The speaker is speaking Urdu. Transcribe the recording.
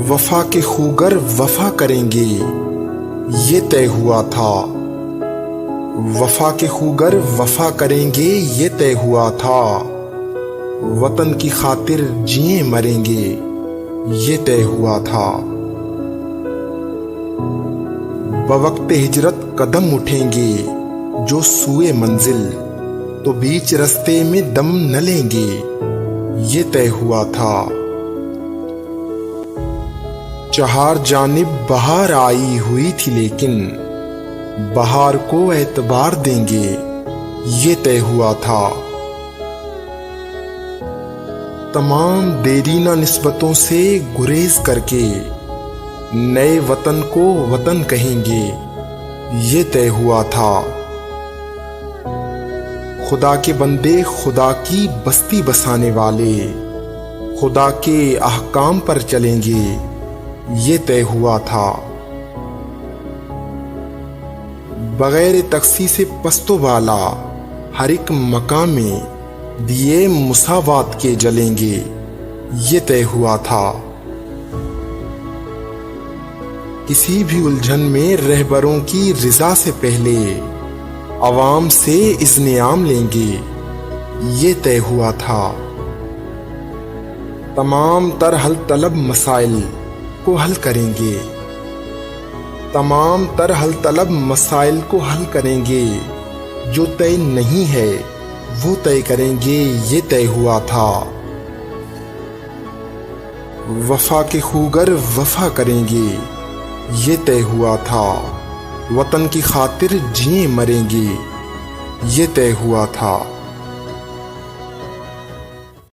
وفا کے خوگر وفا کریں گے یہ طے ہوا تھا، وفا کے خوگر وفا کریں گے یہ طے ہوا تھا، وطن کی خاطر جیے مریں گے یہ طے ہوا تھا۔ بوقت ہجرت قدم اٹھیں گے جو سوئے منزل، تو بیچ رستے میں دم نہ لیں گے یہ طے ہوا تھا۔ چہار جانب بہار آئی ہوئی تھی لیکن بہار کو اعتبار دیں گے یہ طے ہوا تھا۔ تمام دیرینہ نسبتوں سے گریز کر کے نئے وطن کو وطن کہیں گے یہ طے ہوا تھا۔ خدا کے بندے خدا کی بستی بسانے والے خدا کے احکام پر چلیں گے یہ طے ہوا تھا۔ بغیر تخصیص پست و بالا ہر ایک مقام میں دیے مساوات کے جلیں گے یہ طے ہوا تھا۔ کسی بھی الجھن میں رہبروں کی رضا سے پہلے عوام سے اذن عام لیں گے یہ طے ہوا تھا۔ تمام تر حل طلب مسائل کو حل کریں گے، تمام تر حل طلب مسائل کو حل کریں گے، جو طے نہیں ہے وہ طے کریں گے یہ طے ہوا تھا۔ وفا کے خوگر وفا کریں گے یہ طے ہوا تھا، وطن کی خاطر جیے مریں گے یہ طے ہوا تھا۔